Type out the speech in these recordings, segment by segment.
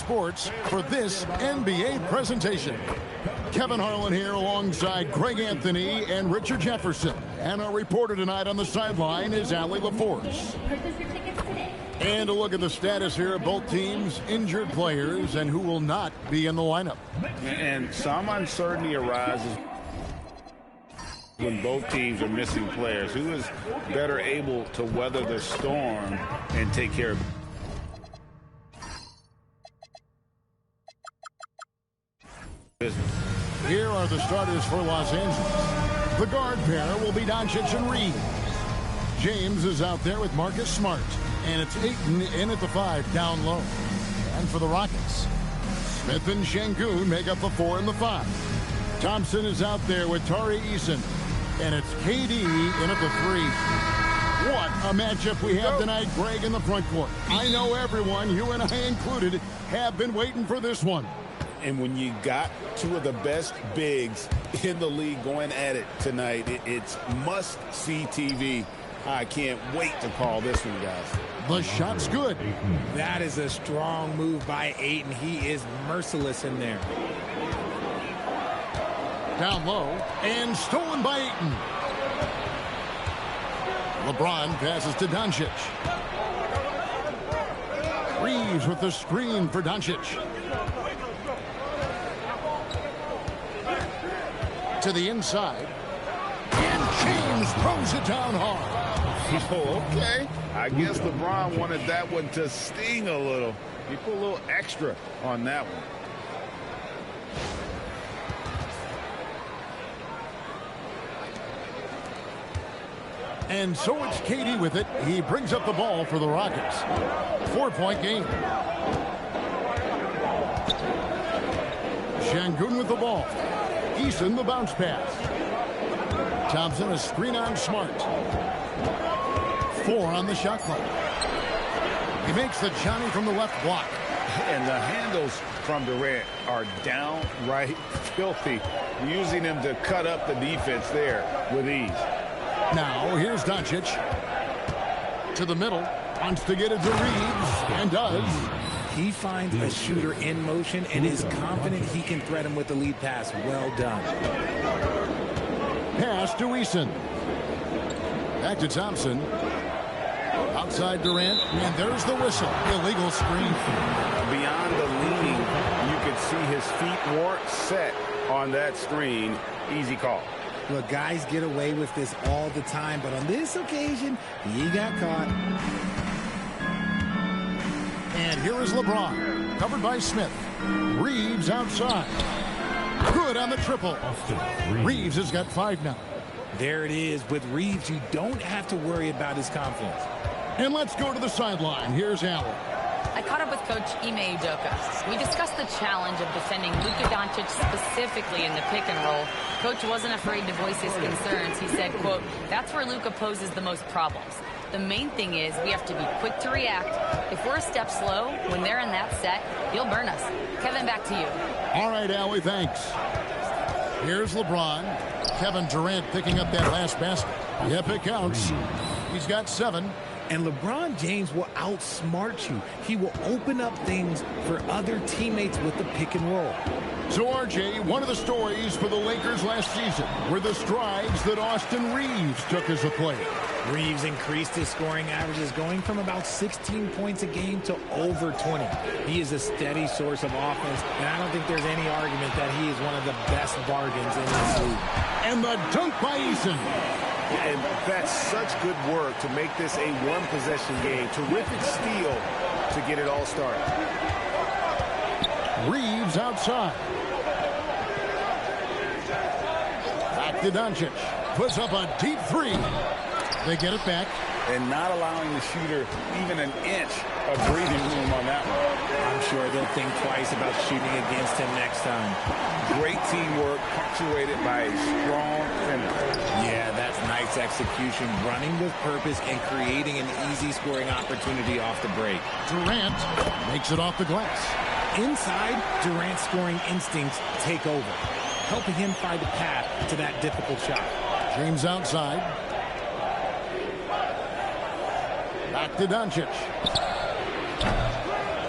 Sports for this NBA presentation. Kevin Harlan here alongside Greg Anthony and Richard Jefferson. And our reporter tonight on the sideline is Allie LaForce. And a look at the status here of both teams' injured players and who will not be in the lineup. And some uncertainty arises when both teams are missing players. Who is better able to weather the storm and take care of business? Here are the starters for Los Angeles. The guard pair will be Doncic and Reeves. James is out there with Marcus Smart. And it's Ayton in at the 5 down low. And for the Rockets, Smith and Şengün make up the 4 and the 5. Thompson is out there with Tari Eason. And it's KD in at the 3. What a matchup we have tonight, Greg, in the front court. I know everyone, you and I included, have been waiting for this one. And when you got two of the best bigs in the league going at it tonight, it's must-see TV. I can't wait to call this one, guys. The shot's good. That is a strong move by Ayton. He is merciless in there. Down low, and stolen by Ayton. LeBron passes to Doncic. Reeves with the screen for Doncic. To the inside. And James throws it down hard. Oh, okay. I guess LeBron wanted that one to sting a little. He put a little extra on that one. And so it's KD with it. He brings up the ball for the Rockets. 4-point game. Şengün with the ball. Eason the bounce pass. Thompson a screen on Smart. 4 on the shot clock. He makes the Johnny from the left block. And the handles from Durant are downright filthy, using him to cut up the defense there with ease. Now, here's Doncic. To the middle. Wants to get it to Reeves. And does. He finds a shooter in motion and is confident he can threat him with the lead pass. Well done. Pass to Eason. Back to Thompson. Outside Durant. And there's the whistle. Illegal screen. Beyond the leaning, you could see his feet weren't set on that screen. Easy call. Look, guys get away with this all the time, but on this occasion, he got caught. And here is LeBron, covered by Smith. Reeves outside. Good on the triple. Reeves has got 5 now. There it is. With Reeves, you don't have to worry about his confidence. And let's go to the sideline. Here's Allen. I caught up with Coach Ime Udoka. We discussed the challenge of defending Luka Doncic specifically in the pick and roll. Coach wasn't afraid to voice his concerns. He said, quote, "That's where Luka poses the most problems. The main thing is we have to be quick to react. If we're a step slow, when they're in that set, he'll burn us." Kevin, back to you. All right, Allie, thanks. Here's LeBron. Kevin Durant picking up that last basket. Yep, it counts. He's got 7. And LeBron James will outsmart you. He will open up things for other teammates with the pick and roll. So, RJ, one of the stories for the Lakers last season were the strides that Austin Reeves took as a player. Reeves increased his scoring averages, going from about 16 points a game to over 20. He is a steady source of offense, and I don't think there's any argument that he is one of the best bargains in this league. And the dunk by Eason. And that's such good work to make this a one-possession game. Terrific steal to get it all started. Reeves outside. Back to Doncic. Puts up a deep 3. They get it back. And not allowing the shooter even an inch of breathing room on that one. I'm sure they'll think twice about shooting against him next time. Great teamwork, punctuated by a strong finish. Yeah, that's nice execution, running with purpose and creating an easy scoring opportunity off the break. Durant makes it off the glass. Inside, Durant's scoring instincts take over, helping him find a path to that difficult shot. James outside. Back to Doncic.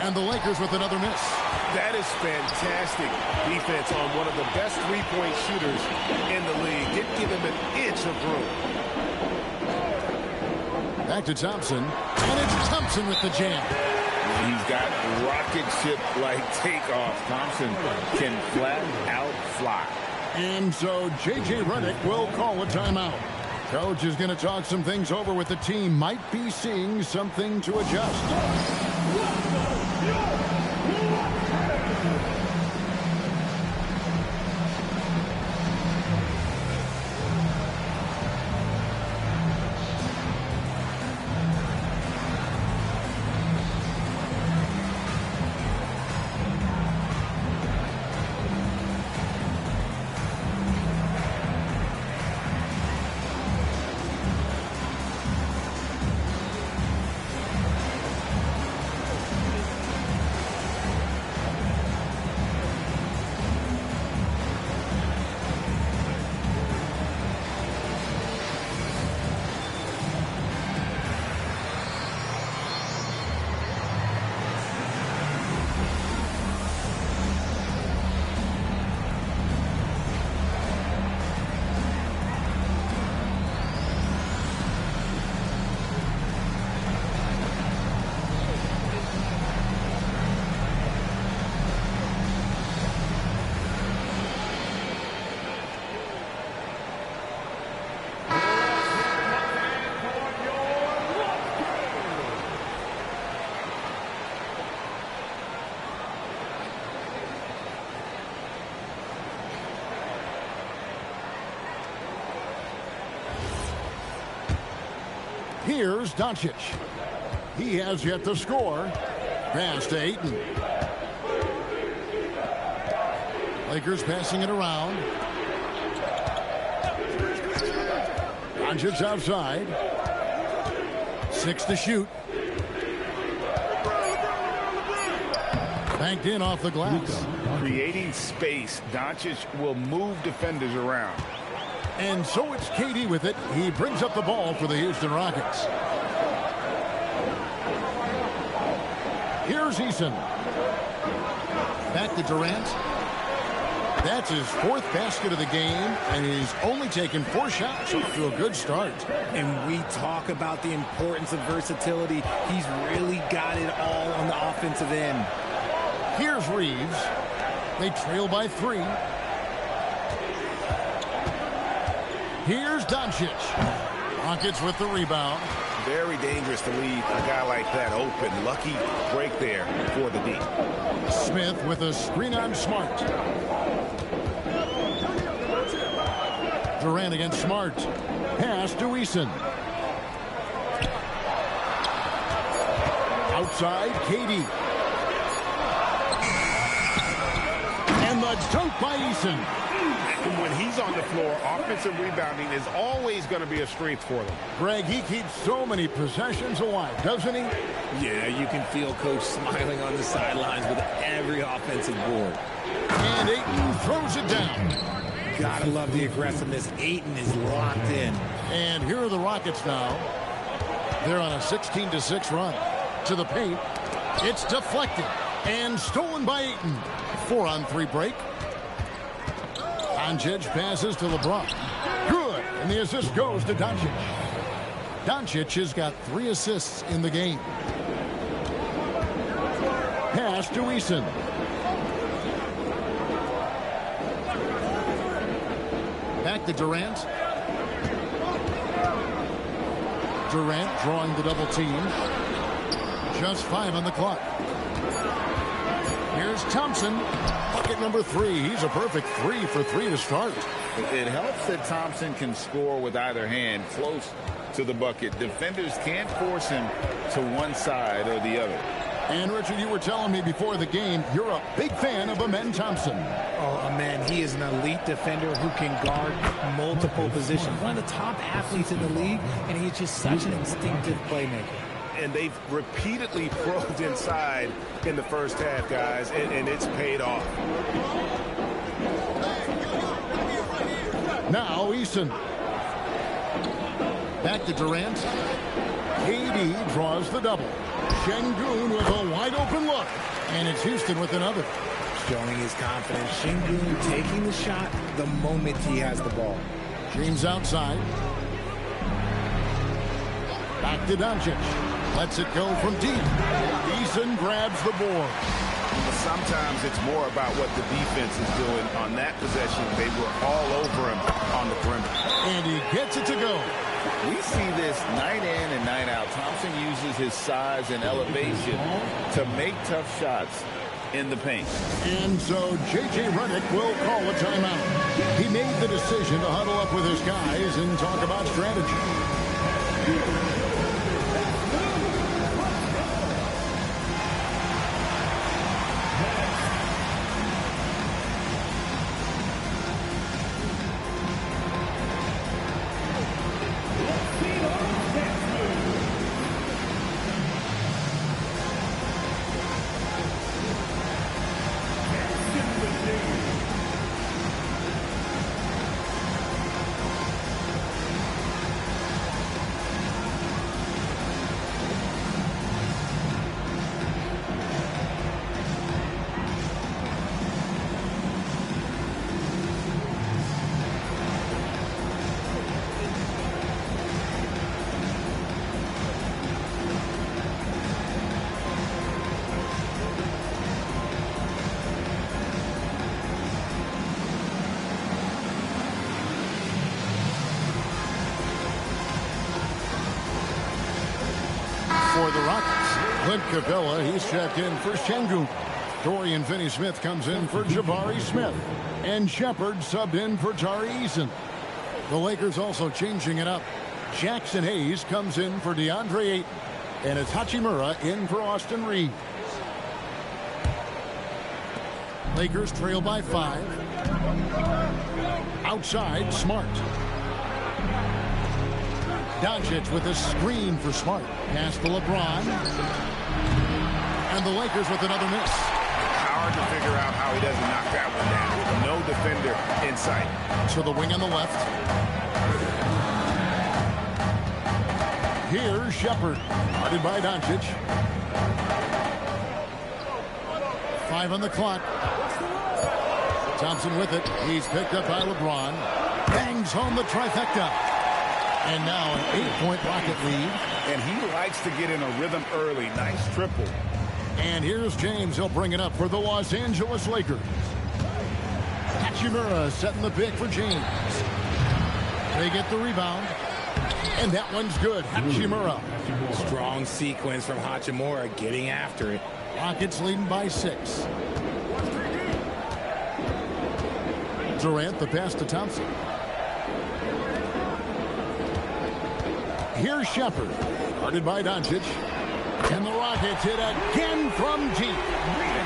And the Lakers with another miss. That is fantastic defense on one of the best three-point shooters in the league. Didn't give him an inch of room. Back to Thompson. And it's Thompson with the jam. He's got rocket ship-like takeoff. Thompson can flat out fly. And so J.J. Redick will call a timeout. Coach is going to talk some things over with the team. Might be seeing something to adjust. Here's Doncic. He has yet to score. Pass to Ayton. Lakers passing it around. Doncic outside. 6 to shoot. Banked in off the glass. Creating space, Doncic will move defenders around. And so it's KD with it. He brings up the ball for the Houston Rockets. Here's Eason. Back to Durant. That's his 4th basket of the game, and he's only taken 4 shots off to a good start. And we talk about the importance of versatility. He's really got it all on the offensive end. Here's Reeves. They trail by 3. Here's Doncic. Rockets with the rebound. Very dangerous to leave a guy like that open. Lucky break there for the D. Smith with a screen on Smart. Durant against Smart. Pass to Eason. Outside, KD. And the dunk by Eason. And when he's on the floor, offensive rebounding is always going to be a strength for them. Greg, he keeps so many possessions alive, doesn't he? Yeah, you can feel Coach smiling on the sidelines with every offensive board. And Ayton throws it down. Gotta love the aggressiveness. Ayton is locked in. And here are the Rockets now. They're on a 16-6 run. To the paint. It's deflected. And stolen by Ayton. 4-on-3 break. Doncic passes to LeBron. Good. And the assist goes to Doncic. Doncic has got 3 assists in the game. Pass to Eason. Back to Durant. Durant drawing the double team. Just 5 on the clock. Here's Thompson. Bucket number 3. He's a perfect 3 for 3 to start. It helps that Thompson can score with either hand close to the bucket. Defenders can't force him to one side or the other. And, Richard, you were telling me before the game you're a big fan of Amen Thompson. Oh, Amen, he is an elite defender who can guard multiple positions. One of the top athletes in the league, and he's just such an instinctive playmaker. And they've repeatedly probed inside in the first half, guys, and it's paid off. Now Eason. Back to Durant. KD draws the double. Şengün with a wide open look. And it's Houston with another. Showing his confidence. Şengün taking the shot the moment he has the ball. James outside. Back to Doncic. Lets it go from deep. Eason grabs the board. Sometimes it's more about what the defense is doing. On that possession, they were all over him on the perimeter. And he gets it to go. We see this night in and night out. Thompson uses his size and elevation to make tough shots in the paint. And so J.J. Redick will call a timeout. He made the decision to huddle up with his guys and talk about strategy. For the Rockets, Clint Capella, he's checked in for Şengün. Dorian Finney-Smith comes in for Jabari Smith. And Shepard subbed in for Tari Eason. The Lakers also changing it up. Jackson Hayes comes in for DeAndre Ayton. And it's Hachimura in for Austin Reeves. Lakers trail by 5. Outside, Smart. Doncic with a screen for Smart. Pass to LeBron. And the Lakers with another miss. Hard to figure out how he doesn't knock that one down with no defender in sight. To the wing on the left. Here's Shepard. Guarded by Doncic. 5 on the clock. Thompson with it. He's picked up by LeBron. Bangs home the trifecta. And now an 8-point Rocket lead. And he likes to get in a rhythm early. Nice triple. And here's James. He'll bring it up for the Los Angeles Lakers. Hachimura setting the pick for James. They get the rebound. And that one's good. Hachimura. Strong sequence from Hachimura getting after it. Rockets leading by 6. Durant, the pass to Thompson. Here's Shepard, guarded by Doncic. And the Rockets hit again from deep.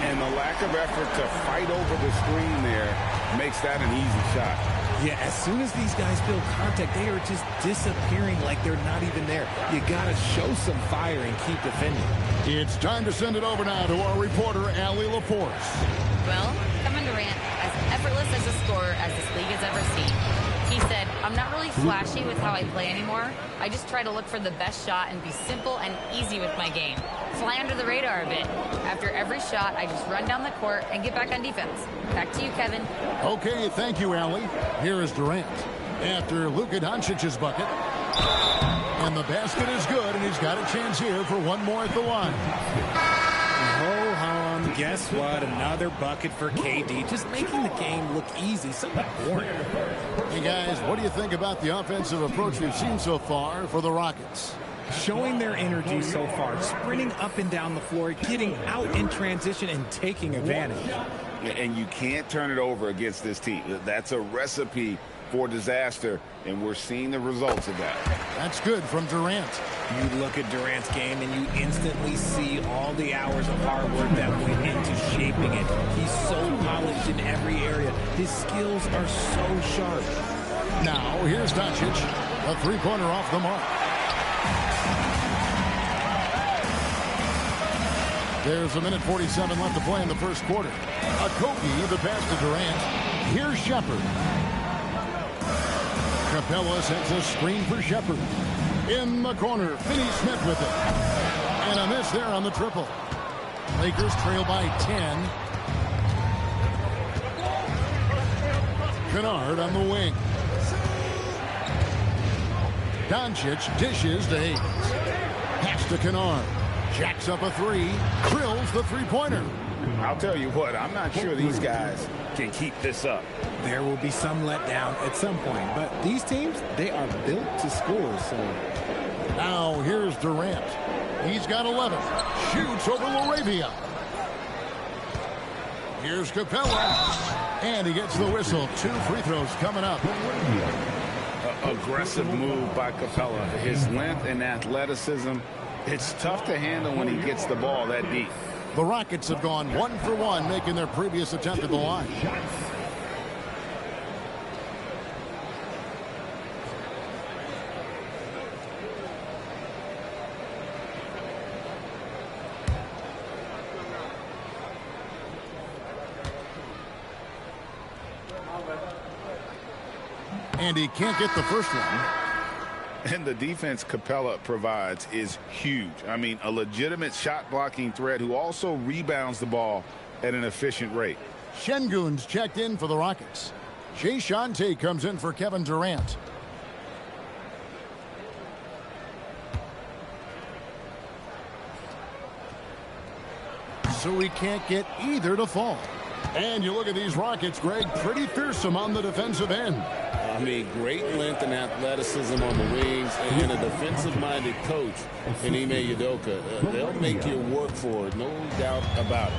And the lack of effort to fight over the screen there makes that an easy shot. Yeah, as soon as these guys feel contact, they are just disappearing like they're not even there. You got to show some fire and keep defending. It's time to send it over now to our reporter, Allie LaForce. Well, Kevin Durant, as effortless as a scorer as this league has ever seen. He said, I'm not really flashy with how I play anymore. I just try to look for the best shot and be simple and easy with my game. Fly under the radar a bit. After every shot, I just run down the court and get back on defense. Back to you, Kevin. Okay, thank you, Allie. Here is Durant. After Luka Doncic's bucket. And the basket is good, and he's got a chance here for one more at the line. Ho-hum, guess what? Another bucket for KD. Just making the game look easy, somewhat boring. Hey, guys, what do you think about the offensive approach we've seen so far for the Rockets? Showing their energy so far, sprinting up and down the floor, getting out in transition and taking advantage. And you can't turn it over against this team. That's a recipe for disaster, and we're seeing the results of that. That's good from Durant. You look at Durant's game and you instantly see all the hours of hard work that went into shaping it. He's so polished in every area. His skills are so sharp. Now, here's Doncic. A three-pointer off the mark. There's a minute 47 left to play in the first quarter. Okogie, the pass to Durant. Here's Shepard. Capella sets a screen for Shepard. In the corner, Finney-Smith with it. And a miss there on the triple. Lakers trail by 10. Kennard on the wing. Doncic dishes to Hayes. Pass to Kennard. Jacks up a three. Drills the three-pointer. I'll tell you what, I'm not sure these guys can keep this up. There will be some letdown at some point, but these teams, they are built to score. So now here's Durant. He's got 11. Shoots over Laravia. Here's Capella. And he gets the whistle. 2 free throws coming up. Aggressive move by Capella. His length and athleticism, it's tough to handle when he gets the ball that deep. The Rockets have gone 1 for 1, making their previous attempt at the line. And he can't get the first one. And the defense Capella provides is huge. I mean, a legitimate shot blocking threat who also rebounds the ball at an efficient rate. Şengün's checked in for the Rockets. Jae'Sean Tate comes in for Kevin Durant. So he can't get either to fall. And you look at these Rockets, Greg, pretty fearsome on the defensive end. I mean, great length and athleticism on the wings, and a defensive-minded coach in Ime Udoka. They'll make you work for it, no doubt about it.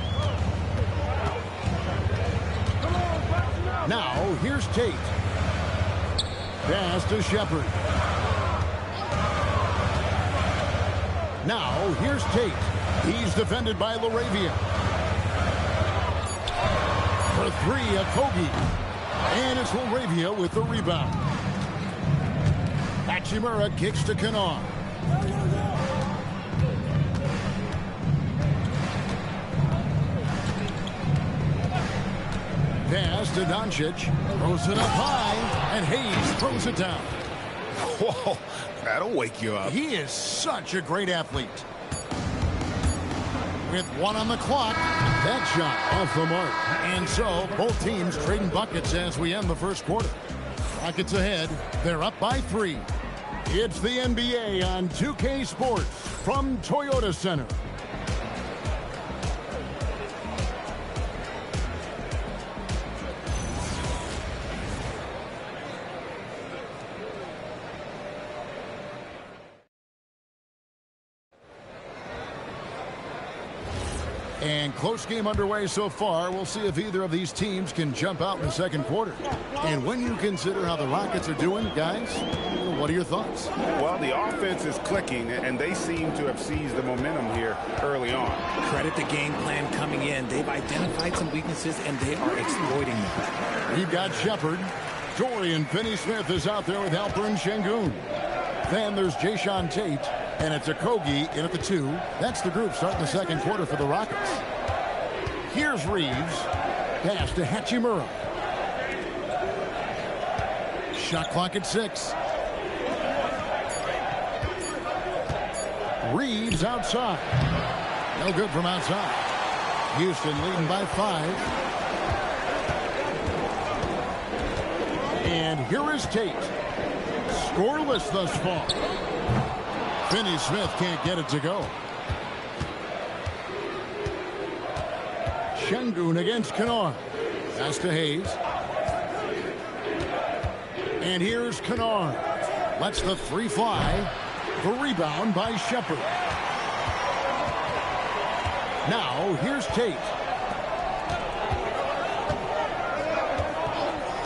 Now, here's Tate. Pass to Shepard. Now, here's Tate. He's defended by Laravia. For 3, Okogie. And it's Laravia with the rebound. Hachimura kicks to Kennard. Pass to Doncic. Throws it up high. And Hayes throws it down. Whoa, that'll wake you up. He is such a great athlete. With 1 on the clock, that shot off the mark. And so, both teams trading buckets as we end the first quarter. Rockets ahead. They're up by 3. It's the NBA on 2K Sports from Toyota Center. And close game underway so far. We'll see if either of these teams can jump out in the second quarter. And when you consider how the Rockets are doing, guys, what are your thoughts? Well, the offense is clicking, and they seem to have seized the momentum here early on. Credit the game plan coming in. They've identified some weaknesses, and they are exploiting them. You've got Shepard. Dorian Finney-Smith is out there with Alperen Şengün. Then there's Jae'Sean Tate. And it's Okogie in at the 2. That's the group starting the second quarter for the Rockets. Here's Reeves. Pass to Hachimura. Shot clock at 6. Reeves outside. No good from outside. Houston leading by 5. And here is Tate. Scoreless thus far. Finney-Smith can't get it to go. Şengün against Kennard. Pass to Hayes. And here's Kennard. Lets the 3 fly. The rebound by Shepard. Now here's Tate.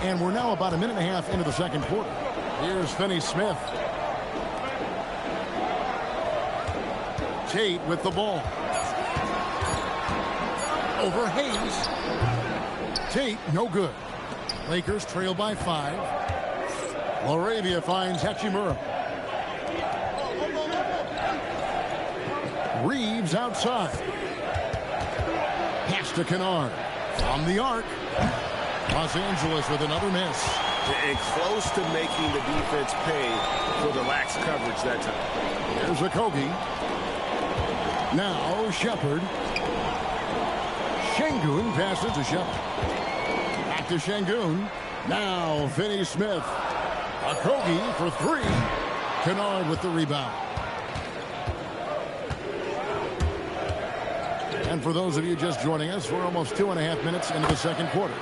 And we're now about a minute and a half into the second quarter. Here's Finney-Smith. Tate with the ball. Over Hayes. Tate, no good. Lakers trail by 5. Laravia finds Hachimura. Reeves outside. Pass to Kennard. From the arc. Los Angeles with another miss. And close to making the defense pay for the lax coverage that time. Here's Okogie. Now Shepard. Şengün passes to Shepard. Back to Şengün. Now Finney-Smith. Okogie for three. Kennard with the rebound. And for those of you just joining us, we're almost 2.5 minutes into the second quarter.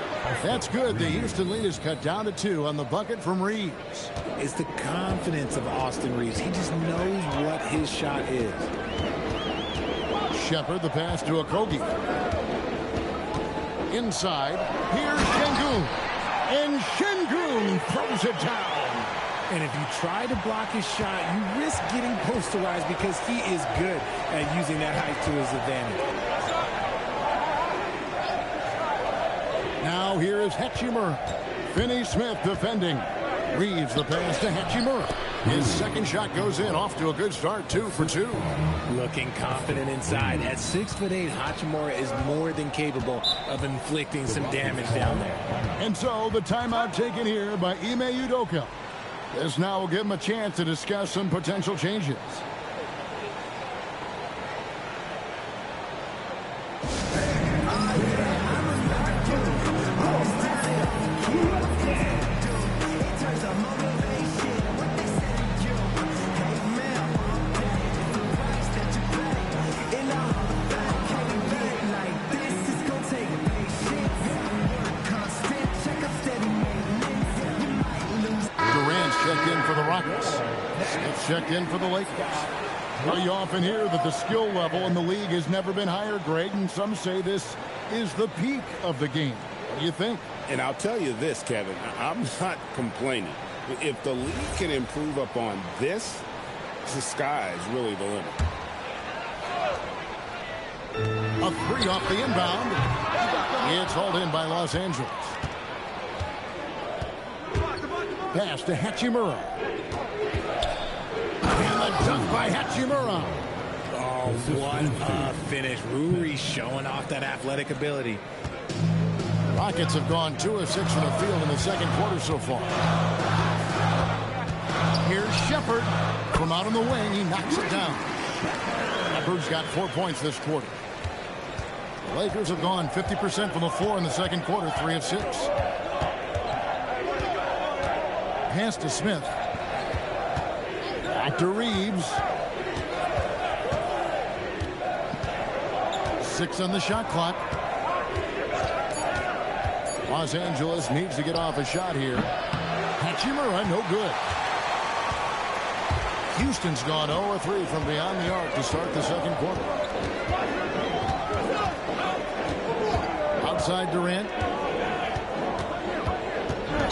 That's good. The Houston lead is cut down to 2 on the bucket from Reeves. It's the confidence of Austin Reeves. He just knows what his shot is. Shepard, the pass to Okogie. Inside, here's Şengün. And Şengün throws it down. And if you try to block his shot, you risk getting posterized because he is good at using that height to his advantage. Now here is Hachimura. Finney-Smith defending. Reeves the pass to Hachimura. His second shot goes in, off to a good start, 2 for 2. Looking confident inside. At 6'8", Hachimura is more than capable of inflicting some damage down there. And so the timeout taken here by Ime Udoka. This now will give him a chance to discuss some potential changes. Checked in for the Lakers. Well, you often hear that the skill level in the league has never been higher, Greg, and some say this is the peak of the game. What do you think? And I'll tell you this, Kevin, I'm not complaining. If the league can improve upon this, the sky is really the limit. A three off the inbound. It's hauled in by Los Angeles. Pass to Hachimura. Dunk by Hachimura. Oh, what a finish. Ruri showing off that athletic ability. Rockets have gone 2 of 6 from the field in the second quarter so far. Here's Shepard. From out on the wing, he knocks it down. Shepard's got 4 points this quarter. The Lakers have gone 50% from the floor in the second quarter, 3 of 6. Pass to Smith. Back to Reeves. 6 on the shot clock. Los Angeles needs to get off a shot here. Hachimura, no good. Houston's gone 0-3 from beyond the arc to start the second quarter. Outside Durant.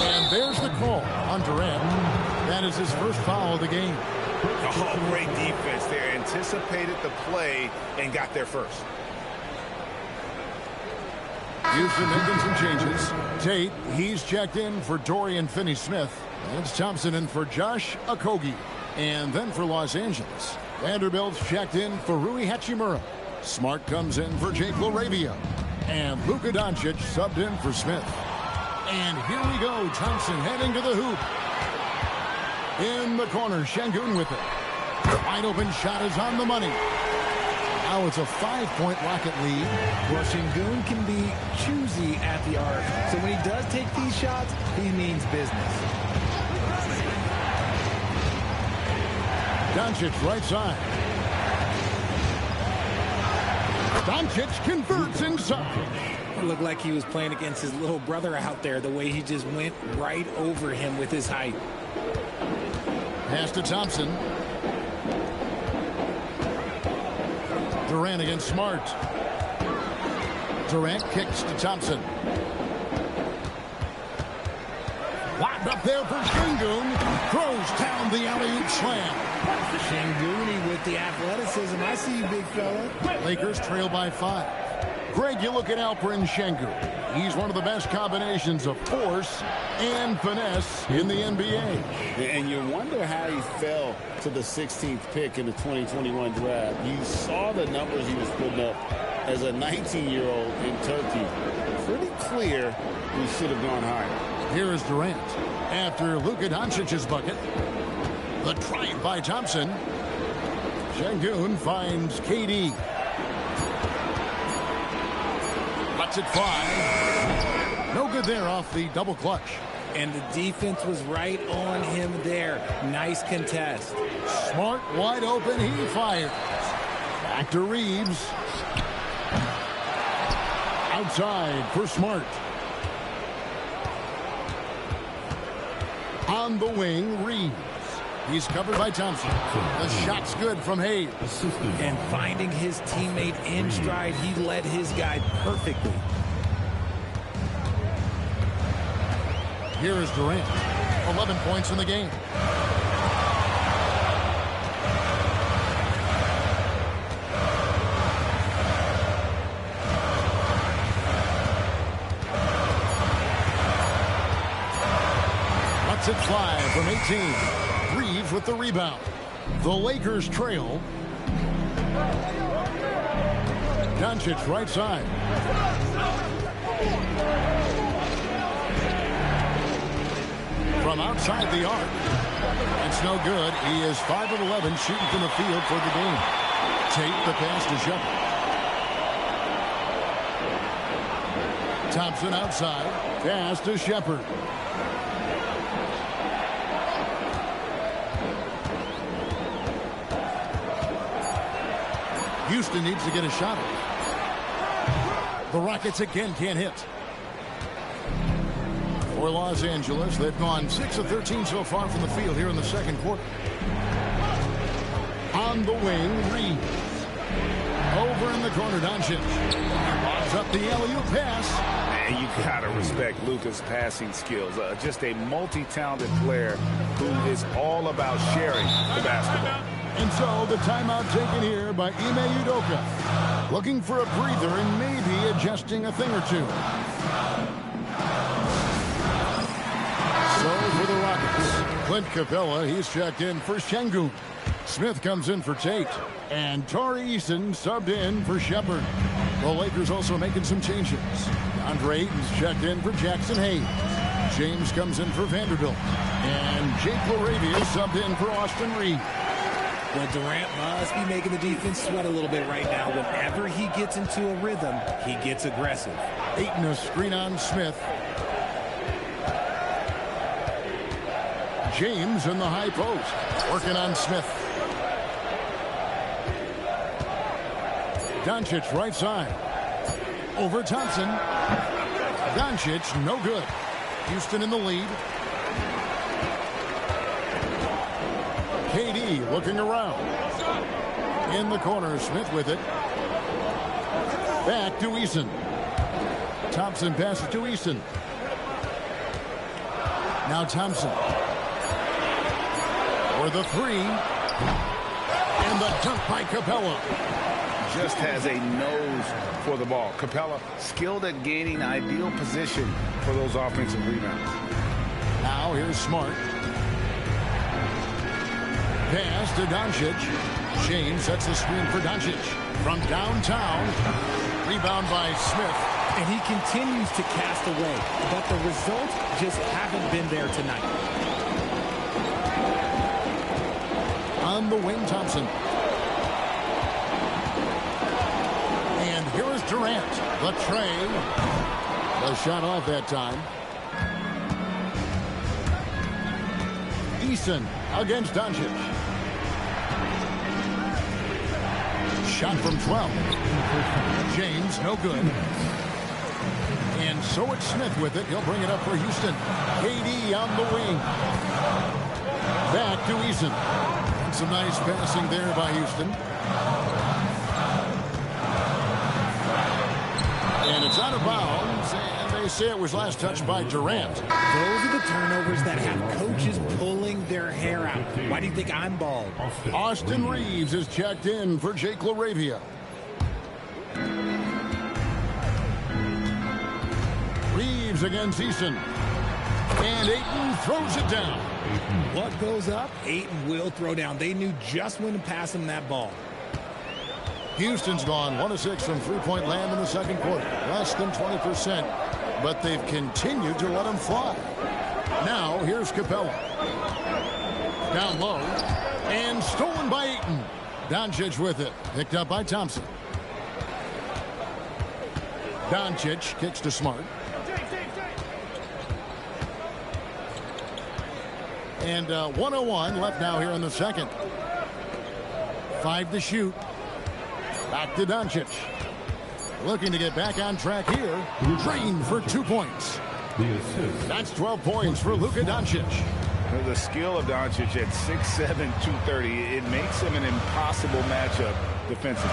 And there's the call on Durant. That is his first foul of the game. Oh, great defense there. Anticipated the play and got there first. Houston making some changes. Tate, he's checked in for Dorian Finney-Smith. It's Thompson in for Josh Okogie. And then for Los Angeles, Vanderbilt's checked in for Rui Hachimura. Smart comes in for Jake LaRavia. And Luka Doncic subbed in for Smith. And here we go. Thompson heading to the hoop. In the corner, Şengün with it. Wide open shot is on the money. Now it's a 5-point Rocket lead. Well, Şengün can be choosy at the arc. So when he does take these shots, he means business. Doncic right side. Doncic converts inside. It looked like he was playing against his little brother out there, the way he just went right over him with his height. Pass to Thompson. Durant against Smart. Durant kicks to Thompson. Lobbed up there for Şengün. Throws down the alley-oop slam. Şengün with the athleticism. I see you, big fella. Lakers trail by 5. Greg, you look at Alperen Şengün. He's one of the best combinations of force and finesse in the NBA. And you wonder how he fell to the 16th pick in the 2021 draft. You saw the numbers he was putting up as a 19-year-old in Turkey. Pretty clear he should have gone higher. Here is Durant. After Luka Doncic's bucket. The drive by Thompson. Şengün finds KD. Lets it fly. No good there off the double clutch. And the defense was right on him there. Nice contest. Smart wide open. He fires. Back to Reeves. Outside for Smart. On the wing, Reeves. He's covered by Thompson. The shot's good from Hayes. And finding his teammate in stride, he led his guy perfectly. Here is Durant. 11 points in the game. Lets it fly from 18. Reeves with the rebound. The Lakers trail. Doncic right side. From outside the arc. It's no good. He is 5 of 11 shooting from the field for the game. Tate the pass to Shepard. Thompson outside. Pass to Shepard. Houston needs to get a shot off. The Rockets again can't hit. For Los Angeles, they've gone 6 of 13 so far from the field here in the second quarter. On the wing, Reeves. Over in the corner, Doncic. Lobs up the alley-oop pass. And you got to respect Luka's passing skills. Just a multi-talented player who is all about sharing the basketball. And so the timeout taken here by Ime Udoka. Looking for a breather and maybe adjusting a thing or two. So for the Rockets, Clint Capella, he's checked in for Şengün. Smith comes in for Tate. And Tari Eason subbed in for Shepard. The Lakers also making some changes. Andre Ayton's checked in for Jackson Hayes. James comes in for Vanderbilt. And Jake LaRavia subbed in for Austin Reeves. Well, Durant must be making the defense sweat a little bit right now. Whenever he gets into a rhythm, he gets aggressive. Ayton a screen on Smith. James in the high post. Working on Smith. Doncic right side. Over Thompson. Doncic no good. Houston in the lead. KD looking around. In the corner, Smith with it. Back to Eason. Thompson passes to Eason. Now Thompson. For the three. And the dunk by Capella. Just has a nose for the ball. Capella skilled at gaining ideal position for those offensive rebounds. Now here's Smart. Pass to Doncic. James sets the screen for Doncic. From downtown. Rebound by Smith. And he continues to cast away. But the results just haven't been there tonight. On the wing, Thompson. And here is Durant. The tray. The shot off that time. Eason against Doncic. Shot from 12. James, no good. And so it's Smith with it. He'll bring it up for Houston. KD on the wing. Back to Eason. And some nice passing there by Houston. And it's out of bounds. And they say it was last touched by Durant. Those are the turnovers that have coaches pulling their hair out. Why do you think I'm bald? Austin Reeves is checked in for Jake LaRavia. Reeves against Eason. And Ayton throws it down. What goes up, Ayton will throw down. They knew just when to pass him that ball. Houston's gone 1 of 6 from three-point land in the second quarter. Less than 20%. But they've continued to let him fly. Now, here's Capella. Down low. And stolen by Ayton. Doncic with it. Picked up by Thompson. Doncic kicks to Smart. And 1:01 left now here in the second. 5 to shoot. Back to Doncic. Looking to get back on track here. Drained for 2 points. That's 12 points for Luka Doncic. The skill of Doncic at 6'7", 230, it makes him an impossible matchup defensively.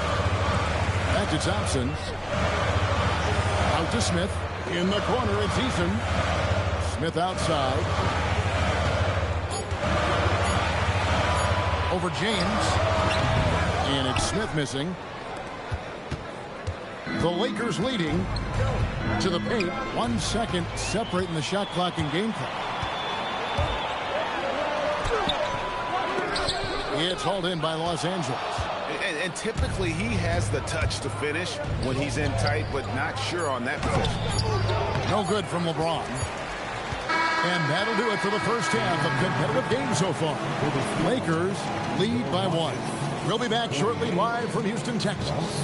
Back to Thompson. Out to Smith. In the corner, it's Eason. Smith outside. Over James. And it's Smith missing. The Lakers leading to the paint. 1 second separating the shot clock and game clock. It's hauled in by Los Angeles. And typically he has the touch to finish when he's in tight, but not sure on that possession. No good from LeBron. And that'll do it for the first half of competitive game so far. Lakers lead by 1. We'll be back shortly live from Houston, Texas.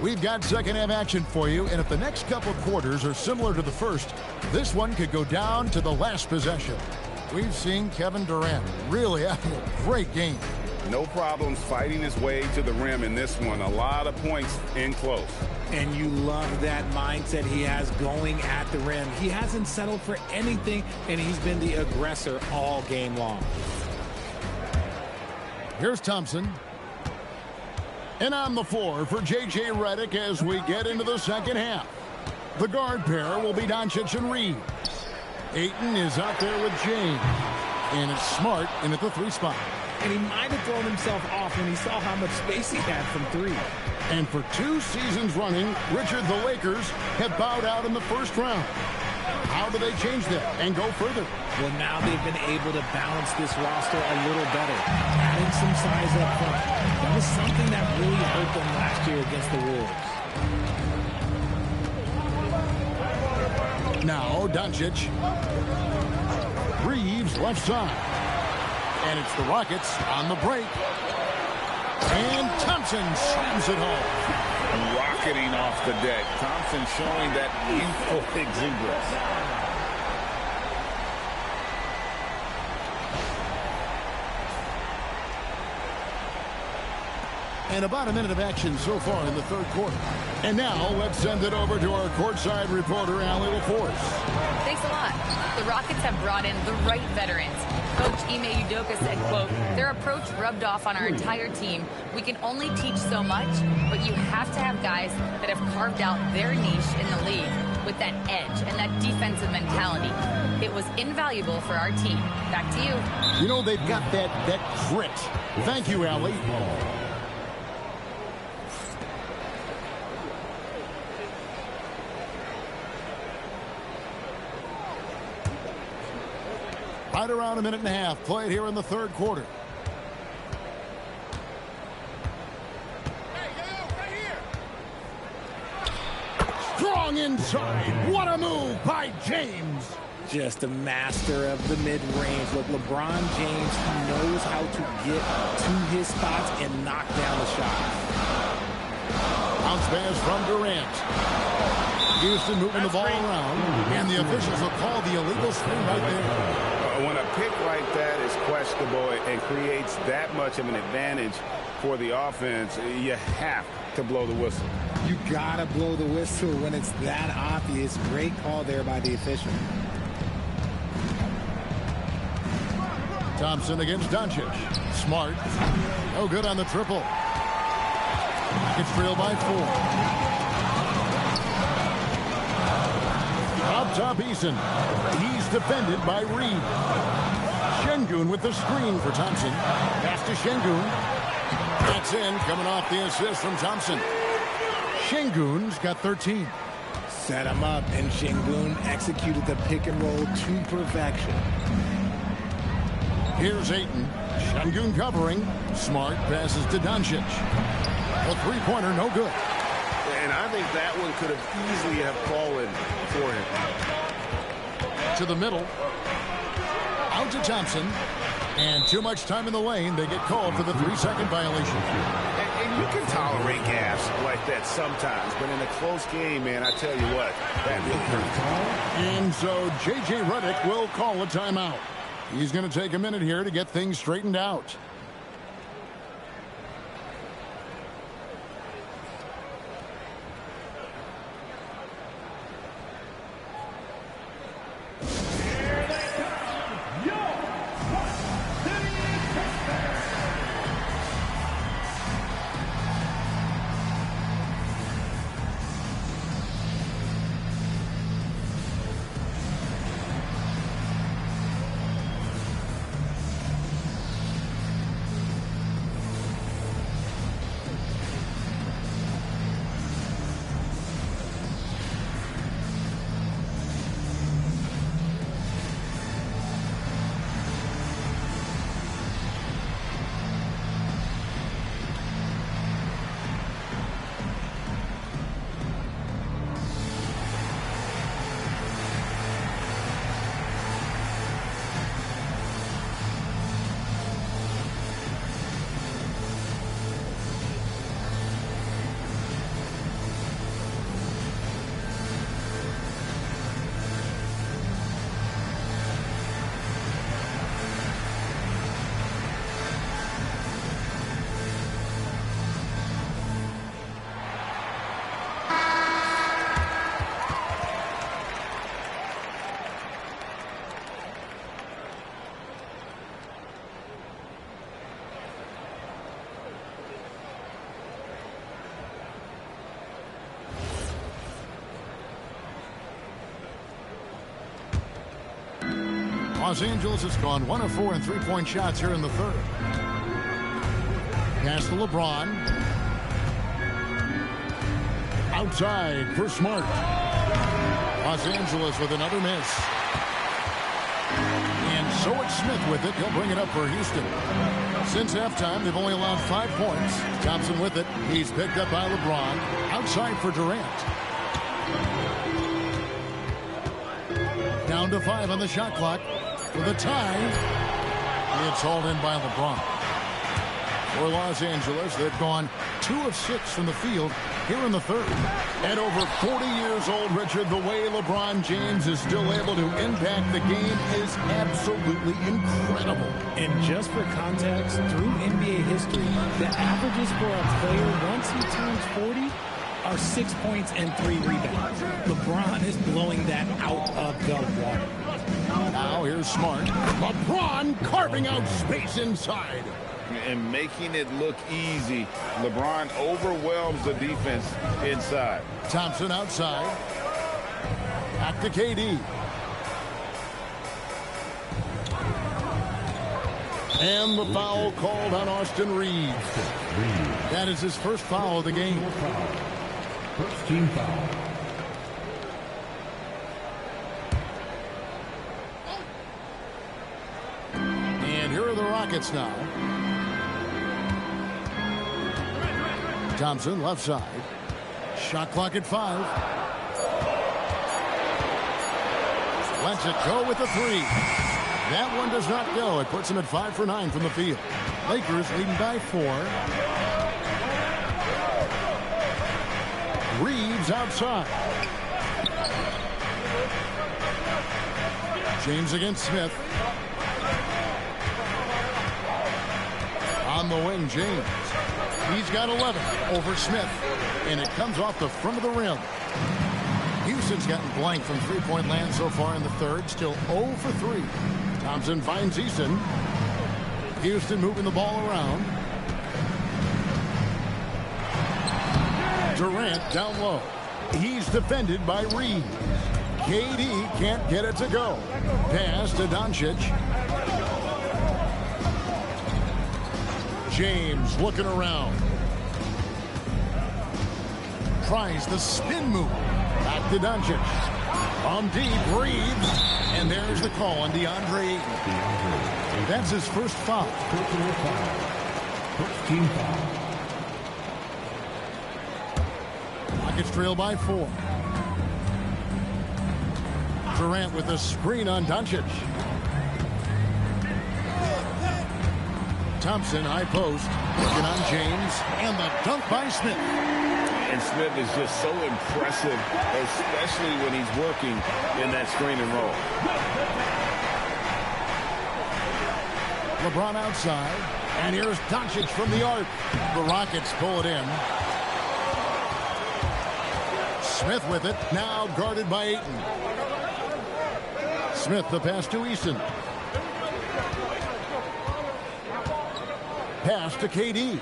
We've got second half action for you, and if the next couple quarters are similar to the first, this one could go down to the last possession. We've seen Kevin Durant really having a great game. No problems fighting his way to the rim in this one. A lot of points in close. And you love that mindset he has going at the rim. He hasn't settled for anything, and he's been the aggressor all game long. Here's Thompson. And on the floor for J.J. Redick as we get into the second half. The guard pair will be Doncic and Reed. Ayton is out there with James. And it's Smart in at the 3 spot. And he might have thrown himself off when he saw how much space he had from 3. And for 2 seasons running, Richard, the Lakers have bowed out in the first round. How do they change that and go further? Well, now they've been able to balance this roster a little better, adding some size up front. That was something that really hurt them last year against the Wolves. Now, Doncic. Reeves left side. And it's the Rockets on the break. And Thompson slams it home. Rocketing off the deck. Thompson showing that youthful exuberance. And about a minute of action so far in the third quarter. And now let's send it over to our courtside reporter, Allie LaForce. Thanks a lot. The Rockets have brought in the right veterans. Coach Ime Udoka said, quote, their approach rubbed off on our entire team. We can only teach so much, but you have to have guys that have carved out their niche in the league with that edge and that defensive mentality. It was invaluable for our team. Back to you. You know, they've got that grit. Thank you, Allie. Right around a minute and a half played here in the third quarter. Strong inside. What a move by James. Just a master of the mid-range. Look, LeBron James knows how to get to his spots and knock down the shot. Bounce pass from Durant. Houston moving the ball around, and the officials will call the illegal screen right there. When a pick like that is questionable and creates that much of an advantage for the offense, you have to blow the whistle. You gotta blow the whistle when it's that obvious. Great call there by the official. Thompson against Doncic. Smart. No good on the triple. It's trailed by 4. Up top, Eason. He's defended by Reed. Şengün with the screen for Thompson. Pass to Şengün. That's in, coming off the assist from Thompson. Şengün's got 13. Set him up, and Şengün executed the pick and roll to perfection. Here's Ayton. Şengün covering. Smart passes to Doncic. A three-pointer, no good. And I think that one could have easily have fallen for him. To the middle. Out to Thompson. And too much time in the lane. They get called for the 3-second violation. And you can tolerate gas like that sometimes, but in a close game, man, I tell you what, that really hurts. And so J.J. Redick will call a timeout. He's going to take a minute here to get things straightened out. Los Angeles has gone 1 of 4 in three-point shots here in the third. Pass to LeBron. Outside for Smart. Los Angeles with another miss. And so it's Smith with it. He'll bring it up for Houston. Since halftime, they've only allowed 5 points. Thompson with it. He's picked up by LeBron. Outside for Durant. Down to 5 on the shot clock. For the tie, it's hauled in by LeBron. For Los Angeles, they've gone 2 of 6 from the field here in the third. At over 40 years old, Richard, the way LeBron James is still able to impact the game is absolutely incredible. And just for context, through NBA history, the averages for a player once he turns 40 are 6 points and 3 rebounds. LeBron is blowing that out of the water. Now here's Smart. LeBron carving out space inside. And making it look easy. LeBron overwhelms the defense inside. Thompson outside. Back to KD. And the foul called on Austin Reeves. That is his first foul of the game. First team foul. And here are the Rockets now. Thompson left side. Shot clock at 5. Lets it go with a 3. That one does not go. It puts him at 5 for 9 from the field. Lakers leading by 4. Reeves outside. James against Smith. On the wing, James. He's got 11 over Smith. And it comes off the front of the rim. Houston's gotten blank from three-point land so far in the third. Still 0 for 3. Thompson finds Eason. Houston moving the ball around. Durant down low. He's defended by Reed. KD can't get it to go. Pass to Doncic. James looking around. Tries the spin move. Back to Doncic. From deep, Reeves. And there's the call on DeAndre Ayton. That's his first foul. Personal foul. First team foul. Rockets trail by 4. Durant with a screen on Doncic. Thompson, high post. Working on James. And the dunk by Smith. And Smith is just so impressive, especially when he's working in that screen and roll. LeBron outside. And here's Doncic from the arc. The Rockets pull it in. Smith with it. Now guarded by Ayton. Smith the pass to Eason. Pass to KD.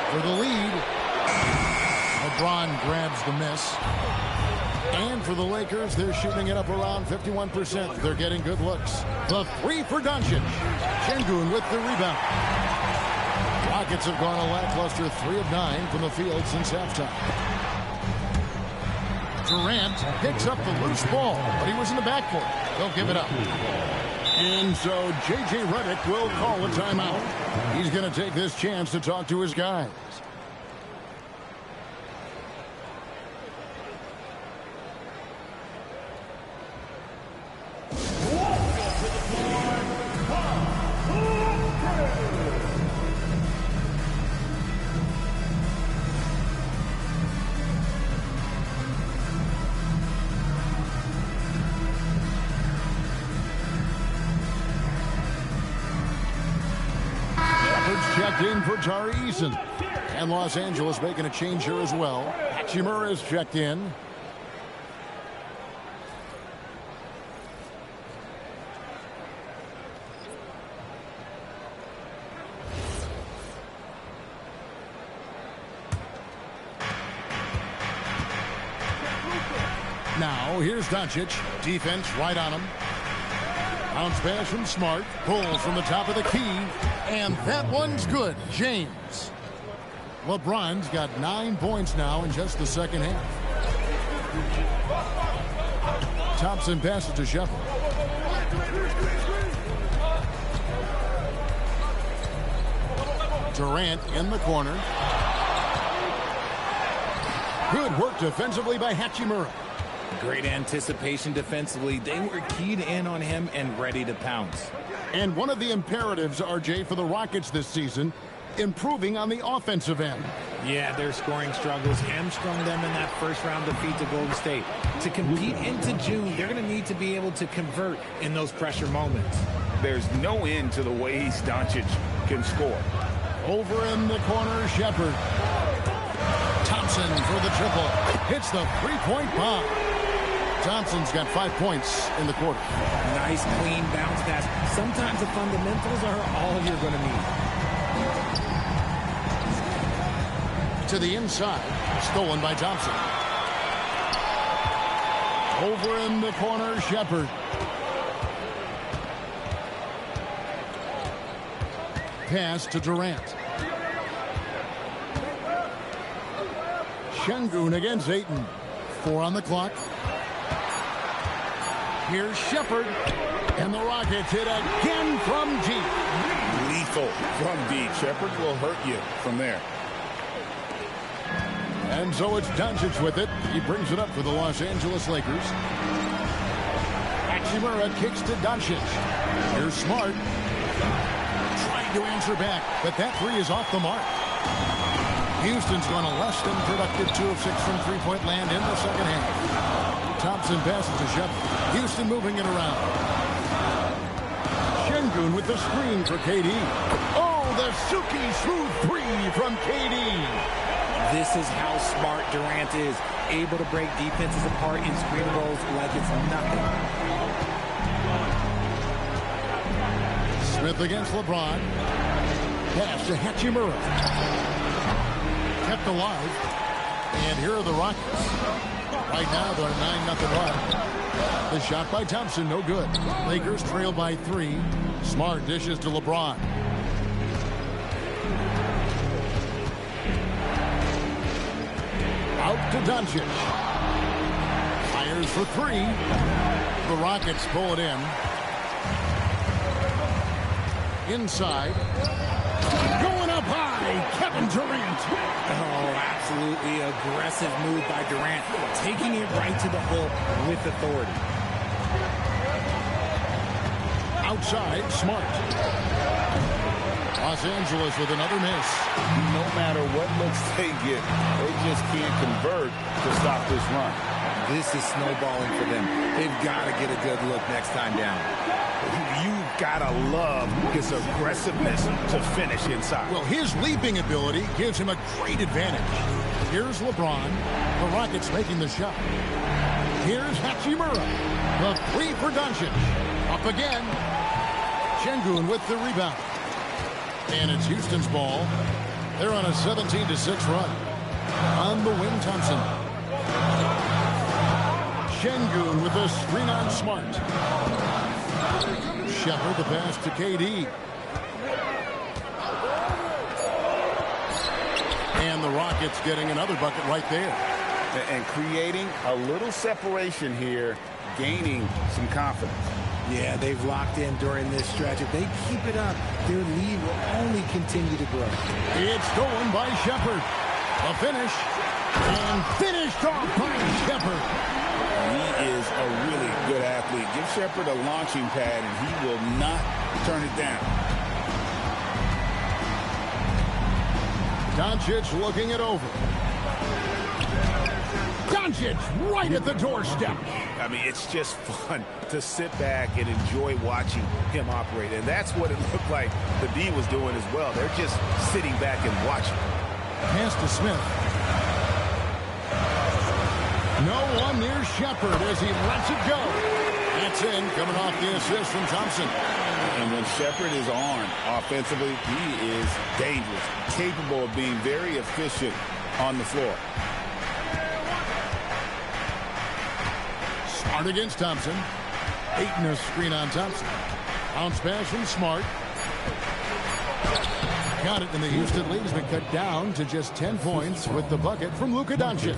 For the lead. LeBron grabs the miss. And for the Lakers, they're shooting it up around 51%. They're getting good looks. The three for Doncic. Şengün with the rebound. Rockets have gone a lackluster 3 of 9 from the field since halftime. Durant picks up the loose ball, but he was in the backcourt. They'll give it up. And so J.J. Redick will call a timeout. He's going to take this chance to talk to his guys. Checked in for Tari Eason. And Los Angeles making a change here as well. Hachimura is checked in. Now, here's Doncic. Defense right on him. Bounce pass from Smart. Pulls from the top of the key. And that one's good. James. LeBron's got 9 points now in just the second half. Thompson passes to Shepherd. Durant in the corner. Good work defensively by Hachimura. Great anticipation defensively. They were keyed in on him and ready to pounce. And one of the imperatives, RJ, for the Rockets this season, improving on the offensive end. Yeah, their scoring struggles hamstrung them in that first-round defeat to Golden State. To compete into June, they're going to need to be able to convert in those pressure moments. There's no end to the ways Doncic can score. Over in the corner, Shepherd. Thompson for the triple. Hits the three-point bomb. Thompson's got 5 points in the quarter. Nice, clean bounce pass. Sometimes the fundamentals are all you're going to need. To the inside. Stolen by Thompson. Over in the corner, Shepherd. Pass to Durant. Şengün against Ayton. 4 on the clock. Here's Shepherd. And the Rockets hit again from deep. Lethal from deep. Shepherd will hurt you from there. And so it's Doncic with it. He brings it up for the Los Angeles Lakers. Hachimura kicks to Doncic. Here's Smart. Trying to answer back, but that three is off the mark. Houston's gone a less than productive 2 of 6 from three-point land in the second half. Thompson passes to Shepard. Houston moving it around. Şengün with the screen for KD. Oh, the silky smooth three from KD. This is how smart Durant is. Able to break defenses apart in screen rolls like it's nothing. Smith against LeBron. Pass to Hachimura. Kept alive. And here are the Rockets. Right now they're 9-0 up. The shot by Thompson, no good. Lakers trail by 3. Smart dishes to LeBron. Out to Doncic. Fires for 3. The Rockets pull it in. Inside. Going up high. Kevin Durant. Oh, absolutely aggressive move by Durant. Taking it right to the hoop with authority. Outside, Smart. Los Angeles with another miss. No matter what looks they get, they just can't convert to stop this run. This is snowballing for them. They've got to get a good look next time down. You've got to love his aggressiveness to finish inside. Well, his leaping ability gives him a great advantage. Here's LeBron. The Rockets making the shot. Here's Hachimura. The 3 for Doncic. Up again. Şengün with the rebound. And it's Houston's ball. They're on a 17-6 run. On the wing, Thompson. Şengün with a screen on Smart. Shepard the pass to KD. And the Rockets getting another bucket right there. And creating a little separation here, gaining some confidence. Yeah, they've locked in during this stretch. If they keep it up, their lead will only continue to grow. It's stolen by Shepard. A finish. And finished off by Shepard. He is a really good athlete. Give Shepard a launching pad, and he will not turn it down. Doncic looking it over. Doncic right at the doorstep. I mean, it's just fun to sit back and enjoy watching him operate. And that's what it looked like the D was doing as well. They're just sitting back and watching. Pass to Smith. No one near Shepard as he lets it go. That's in, coming off the assist from Thompson. And when Shepard is on offensively, he is dangerous, capable of being very efficient on the floor. Smart against Thompson. Ayton a screen on Thompson. Bounce pass from Smart. Got it, and the Houston lead's been cut down to just 10 points with the bucket from Luka Doncic.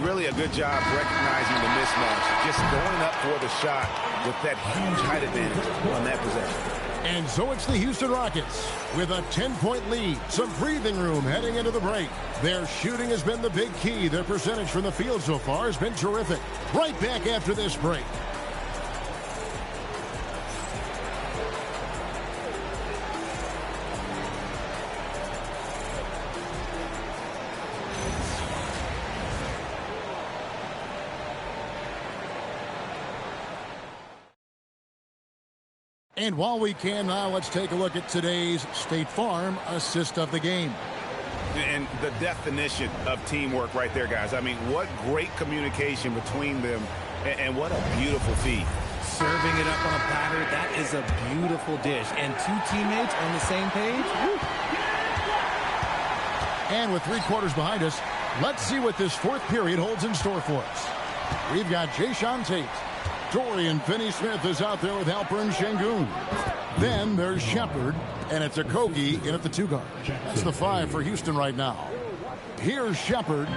Really a good job recognizing the mismatch. Just going up for the shot with that huge height advantage on that possession. And so it's the Houston Rockets with a 10-point lead. Some breathing room heading into the break. Their shooting has been the big key. Their percentage from the field so far has been terrific. Right back after this break. And while we can now, let's take a look at today's State Farm assist of the game. And the definition of teamwork right there, guys. I mean, what great communication between them, and what a beautiful feed. Serving it up on a platter, that is a beautiful dish. And 2 teammates on the same page. Woo. And with 3 quarters behind us, let's see what this 4th period holds in store for us. We've got Jayshawn Tate. Dorian Finney-Smith is out there with Alperen Şengün. Then there's Shepard, and it's Okogie in at the 2 guard. That's the 5 for Houston right now. Here's Shepard.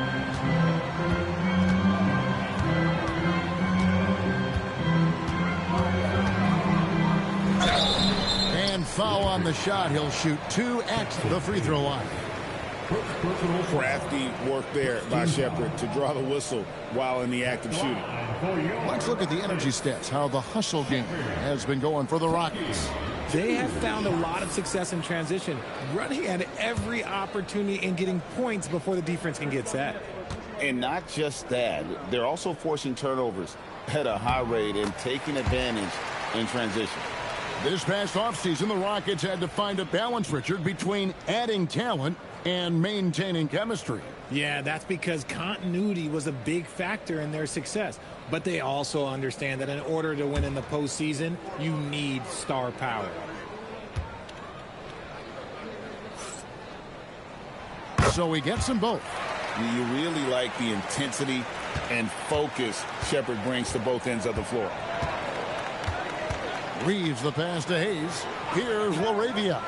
And foul on the shot. He'll shoot 2 at the free throw line. Crafty work there by Shepard to draw the whistle while in the act of shooting. Let's look at the energy stats, how the hustle game has been going for the Rockets. They have found a lot of success in transition, running at every opportunity and getting points before the defense can get set. And not just that, they're also forcing turnovers at a high rate and taking advantage in transition. This past offseason, the Rockets had to find a balance, Richard, between adding talent and maintaining chemistry. Yeah, that's because continuity was a big factor in their success. But they also understand that in order to win in the postseason, you need star power. So he gets them both. You really like the intensity and focus Shepard brings to both ends of the floor. Reeves the pass to Hayes. Here's LaRavia.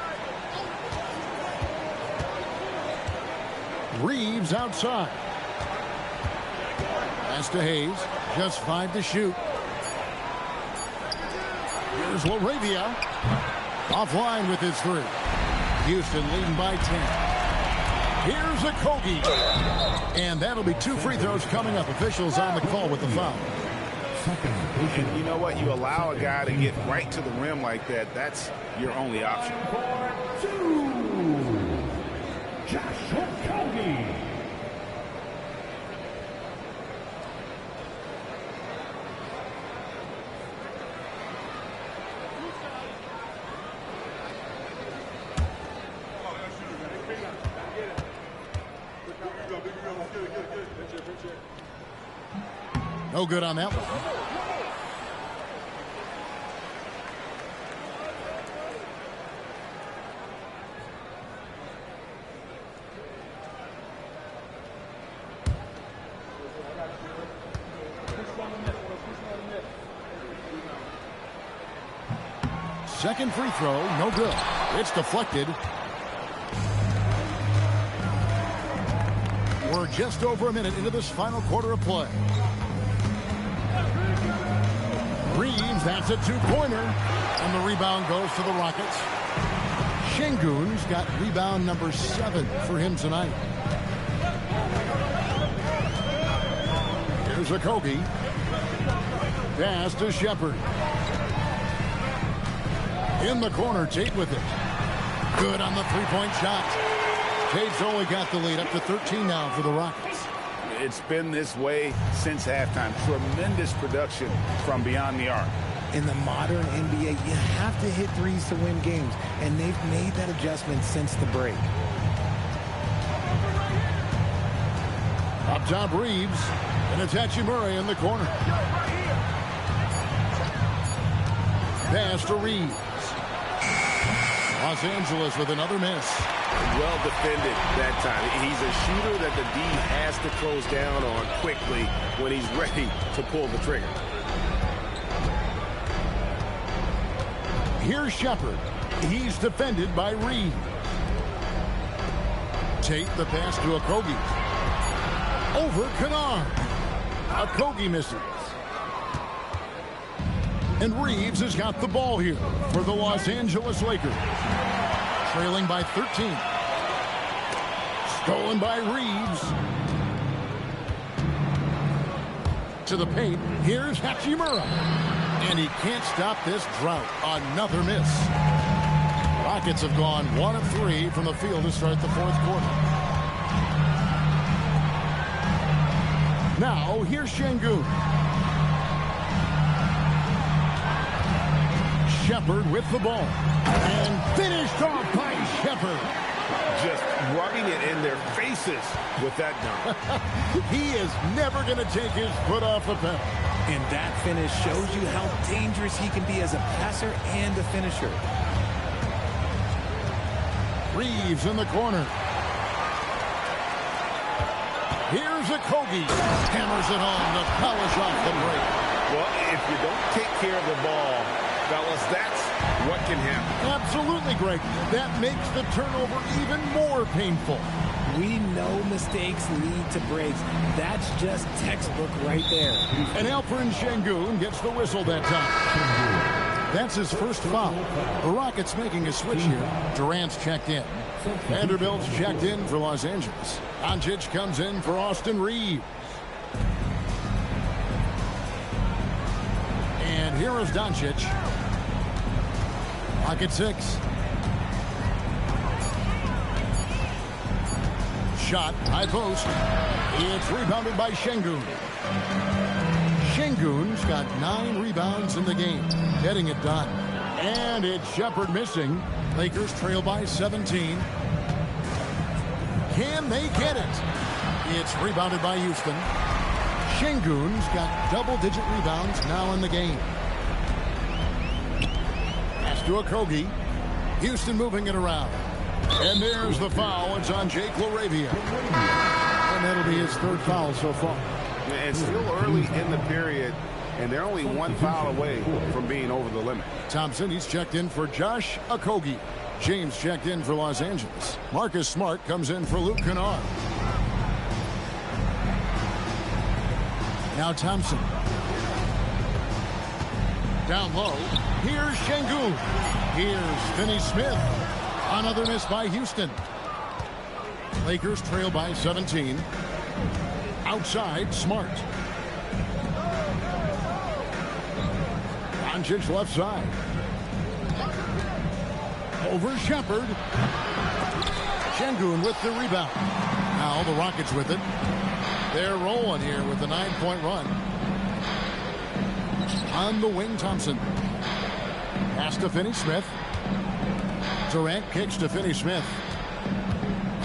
Reeves outside. Pass to Hayes. Just 5 to shoot. Here's LaRavia. Offline with his 3. Houston leading by 10. Here's a Kogi. And that'll be 2 free throws coming up. Officials on the call with the foul. And you know what? You allow a guy to get right to the rim like that. That's your only option. No good on that one. Second free throw, no good. It's deflected. We're just over a minute into this final quarter of play. Reeves, that's a 2-pointer. And the rebound goes to the Rockets. Şengün's got rebound number 7 for him tonight. Here's a Kogi. Pass to Shepard. In the corner, Tate with it. Good on the 3-point shot. Tate's only got the lead up to 13 now for the Rockets. It's been this way since halftime. Tremendous production from beyond the arc. In the modern NBA, you have to hit threes to win games, and they've made that adjustment since the break. Up top, Reeves, and it's Hachimura in the corner. Pass to Reeves. Los Angeles with another miss. Well defended that time. He's a shooter that the D has to close down on quickly when he's ready to pull the trigger. Here's Shepard. He's defended by Reeves. Tate the pass to Okogie. Over Kennard. Okogie misses. And Reeves has got the ball here for the Los Angeles Lakers. Trailing by 13. Stolen by Reeves. To the paint. Here's Hachimura. And he can't stop this drought. Another miss. Rockets have gone 1 of 3 from the field to start the 4th quarter. Now, here's Şengün. Shepard with the ball. And finished off by Shepard. Just rubbing it in their faces with that dunk. He is never going to take his foot off the pedal. And that finish shows you how dangerous he can be as a passer and a finisher. Reeves in the corner. Here's Okogie. Hammers it home to polish off the break. Well, if you don't take care of the ball, fellas, that's what can happen. Absolutely, Greg. That makes the turnover even more painful. We know mistakes lead to breaks. That's just textbook right there. And Alperen Şengün gets the whistle that time. That's his first foul. The Rockets making a switch here. Durant's checked in. Vanderbilt's checked in for Los Angeles. Doncic comes in for Austin Reeves. Here is Doncic. Pocket 6. Shot, high post. It's rebounded by Şengün. Şengün's got 9 rebounds in the game, getting it done. And it's Shepherd missing. Lakers trail by 17. Can they get it? It's rebounded by Houston. Şengün's got double-digit rebounds now in the game. Pass to Okogie. Houston moving it around. And there's the foul. It's on Jake LaRavia. And that'll be his 3rd foul so far. It's still early in the period, and they're only 1 foul away from being over the limit. Thompson, he's checked in for Josh Okogie. James checked in for Los Angeles. Marcus Smart comes in for Luke Kennard. Now Thompson. Down low. Here's Şengün. Here's Finney-Smith. Another miss by Houston. Lakers trail by 17. Outside, Smart. Doncic left side. Over Shepherd. Şengün with the rebound. Now the Rockets with it. They're rolling here with a 9-point run. On the wing, Thompson. Pass to Finney-Smith. Durant kicks to Finney-Smith.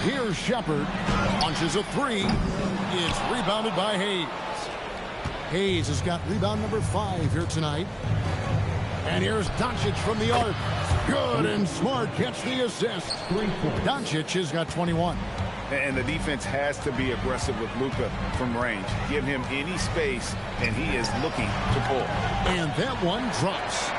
Here's Shepherd. Launches a 3. It's rebounded by Hayes. Hayes has got rebound number 5 here tonight. And here's Doncic from the arc. Good, and Smart gets the assist. Doncic has got 21. And the defense has to be aggressive with Luka from range. Give him any space, and he is looking to pull. And that one drops.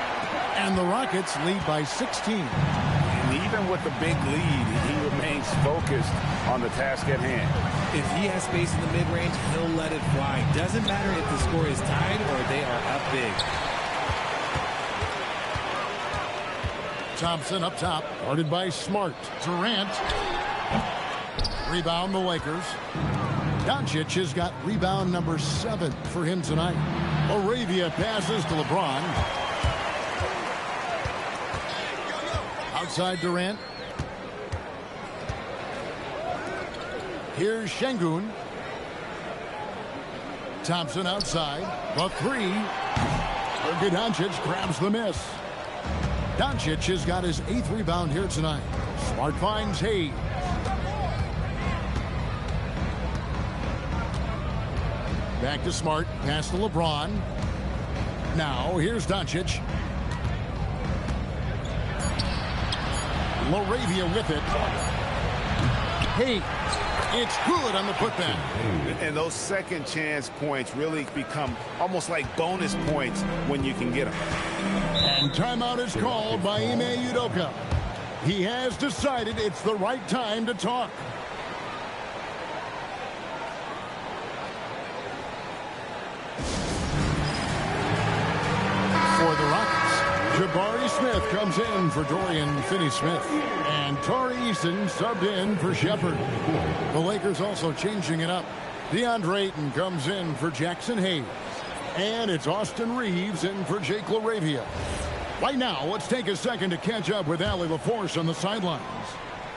And the Rockets lead by 16. And even with the big lead, he remains focused on the task at hand. If he has space in the mid-range, he'll let it fly. Doesn't matter if the score is tied or they are up big. Thompson up top, guarded by Smart. Durant. Rebound the Lakers. Doncic has got rebound number 7 for him tonight. LaRavia passes to LeBron. Outside Durant. Here's Şengün. Thompson outside. The 3. Doncic grabs the miss. Doncic has got his 8th rebound here tonight. Smart finds Hayes. Back to Smart. Pass to LeBron. Now here's Doncic. LaRavia with it. Hayes. It's good on the putback. And those second chance points really become almost like bonus points when you can get them. And timeout is called by Ime Udoka. He has decided it's the right time to talk. For the Rockets, Jabari Smith comes in for Dorian Finney-Smith. And Tari Eason subbed in for Shepherd. The Lakers also changing it up. DeAndre Ayton comes in for Jackson Hayes. And it's Austin Reeves in for Jake LaRavia. Right now, let's take a second to catch up with Allie LaForce on the sidelines.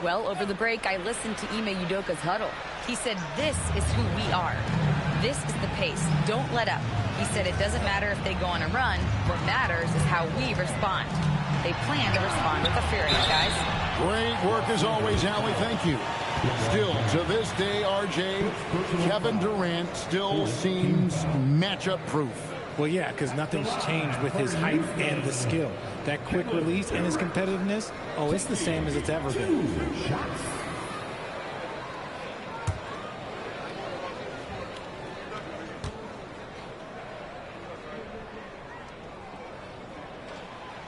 Well, over the break, I listened to Ime Udoka's huddle. He said, this is who we are. This is the pace. Don't let up. He said it doesn't matter if they go on a run. What matters is how we respond. They plan to respond with a fury, guys. Great work as always, Allie. Thank you. Still, to this day, RJ, Kevin Durant still seems matchup proof. Well, yeah, because nothing's changed with his height and the skill. That quick release and his competitiveness, oh, it's the same as it's ever been.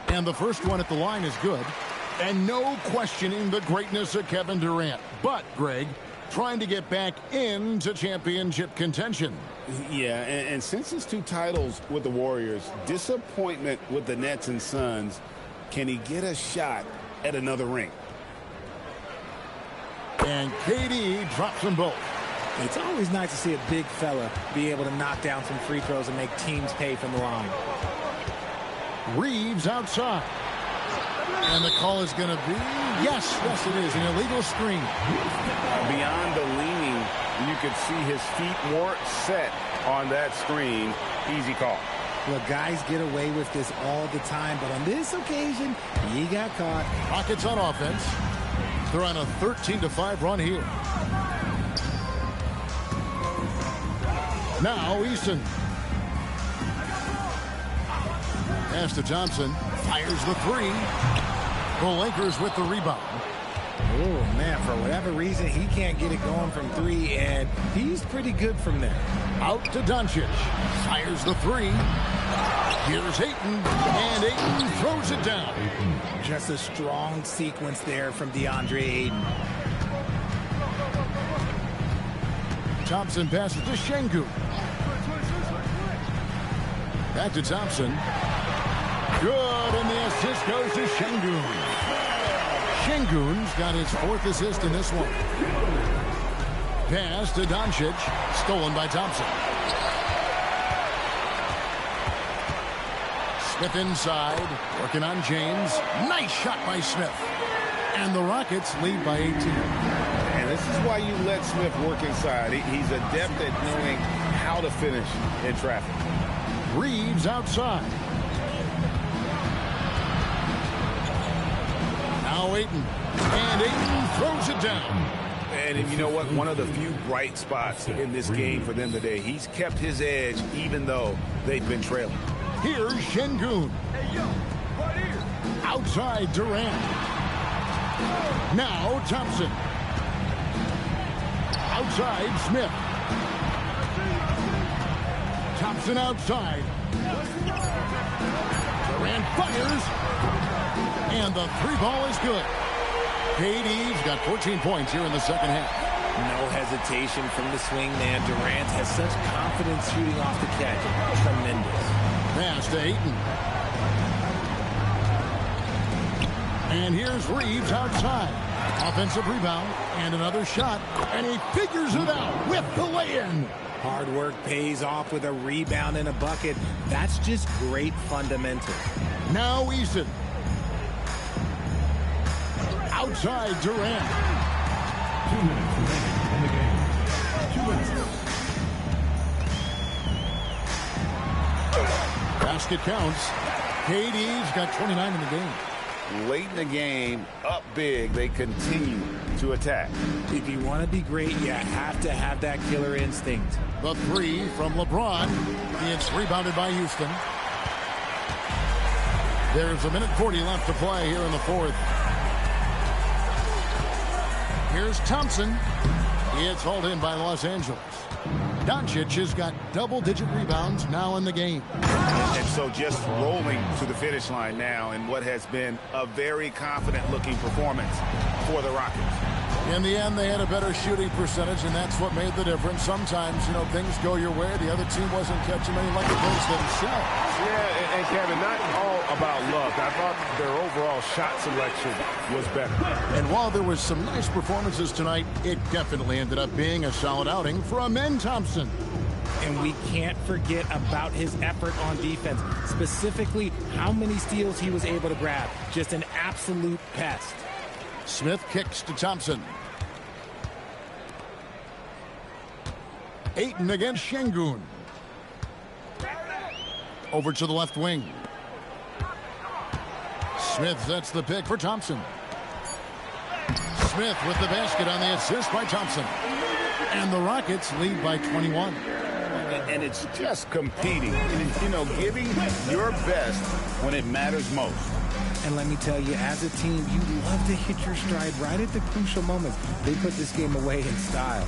And the first one at the line is good. And no questioning the greatness of Kevin Durant. But, Greg, trying to get back into championship contention. Yeah, and since his 2 titles with the Warriors, disappointment with the Nets and Suns, can he get a shot at another ring? And KD drops them both. It's always nice to see a big fella be able to knock down some free throws and make teams pay from the line. Reeves outside. And the call is going to be, yes, it is, an illegal screen. Beyond the leaning, you could see his feet weren't set on that screen. Easy call. Look, guys get away with this all the time, but on this occasion, he got caught. Rockets on offense. They're on a 13-5 run here. Now Easton. Pass to Thompson. Fires the three. The Lakers with the rebound. Oh, man, for whatever reason, he can't get it going from three, and he's pretty good from there. Out to Doncic. Fires the three. Here's Ayton, and Ayton throws it down. Just a strong sequence there from DeAndre Ayton. Thompson passes to Şengün. Back to Thompson. Good, and the assist goes to Şengün. Şengün's got his 4th assist in this one. Pass to Doncic. Stolen by Thompson. Smith inside. Working on James. Nice shot by Smith. And the Rockets lead by 18. And this is why you let Smith work inside. He's adept at knowing how to finish in traffic. Reeves outside. Now Ayton. And Ayton throws it down. And you know what? One of the few bright spots in this game for them today. He's kept his edge even though they've been trailing. Here's Şengün. Outside Durant. Now Thompson. Outside Smith. Thompson outside. Durant fires. And the three ball is good. KD's got 14 points here in the second half. No hesitation from the swing man. Durant has such confidence shooting off the catch. Tremendous. Pass to Ayton. And here's Reeves outside. Offensive rebound and another shot. And he figures it out with the lay-in. Hard work pays off with a rebound and a bucket. That's just great fundamentals. Now Easton. Outside Durant. 2 minutes remaining in the game. 2 minutes. Basket counts. KD's got 29 in the game. Late in the game, up big, they continue to attack. If you want to be great, you have to have that killer instinct. The three from LeBron. It's rebounded by Houston. There's 1:40 left to play here in the fourth. Here's Thompson. It's hauled in by Los Angeles. Doncic has got double-digit rebounds now in the game. And so just rolling to the finish line now in what has been a very confident-looking performance for the Rockets. In the end, they had a better shooting percentage, and that's what made the difference. Sometimes, things go your way. The other team wasn't catching many lucky things themselves. Yeah, and Kevin, not all about luck. I thought their overall shot selection was better. And while there was some nice performances tonight, it definitely ended up being a solid outing for Amen Thompson. And we can't forget about his effort on defense, specifically how many steals he was able to grab. Just an absolute pest. Smith kicks to Thompson. Ayton against Şengün. Over to the left wing. Smith sets the pick for Thompson. Smith with the basket on the assist by Thompson. And the Rockets lead by 21. And it's just competing, giving your best when it matters most. And let me tell you, as a team, you love to hit your stride right at the crucial moments. They put this game away in style.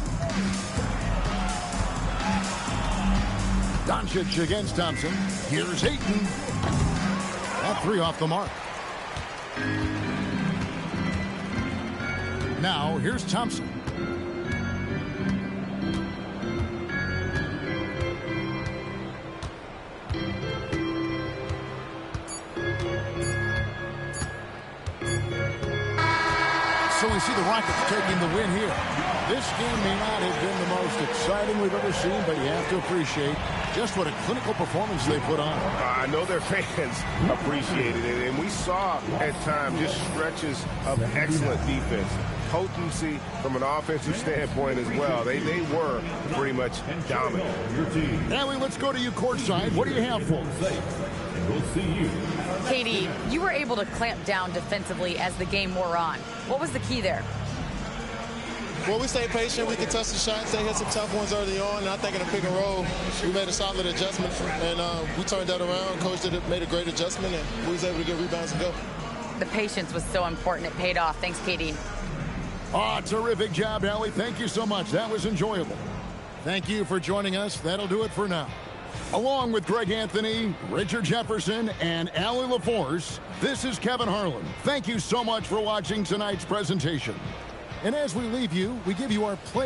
Doncic against Thompson. Here's Ayton. That three off the mark. Now, here's Thompson. So we see the Rockets taking the win here. This game may not have been the most exciting we've ever seen, but you have to appreciate just what a clinical performance they put on. I know their fans appreciated it, and we saw at times just stretches of excellent defense. Potency from an offensive standpoint as well. They were pretty much dominant. Allie, let's go to you courtside. What do you have for us? We'll see you. KD, you were able to clamp down defensively as the game wore on. What was the key there? Well, we stayed patient. We could touch the shots. They had some tough ones early on. And I think in the pick and roll, we made a solid adjustment. And we turned that around. Coach made a great adjustment, and we was able to get rebounds and go. The patience was so important. It paid off. Thanks, KD. Terrific job, Allie. Thank you so much. That was enjoyable. Thank you for joining us. That'll do it for now. Along with Greg Anthony, Richard Jefferson, and Allie LaForce, this is Kevin Harlan. Thank you so much for watching tonight's presentation. And as we leave you, we give you our play.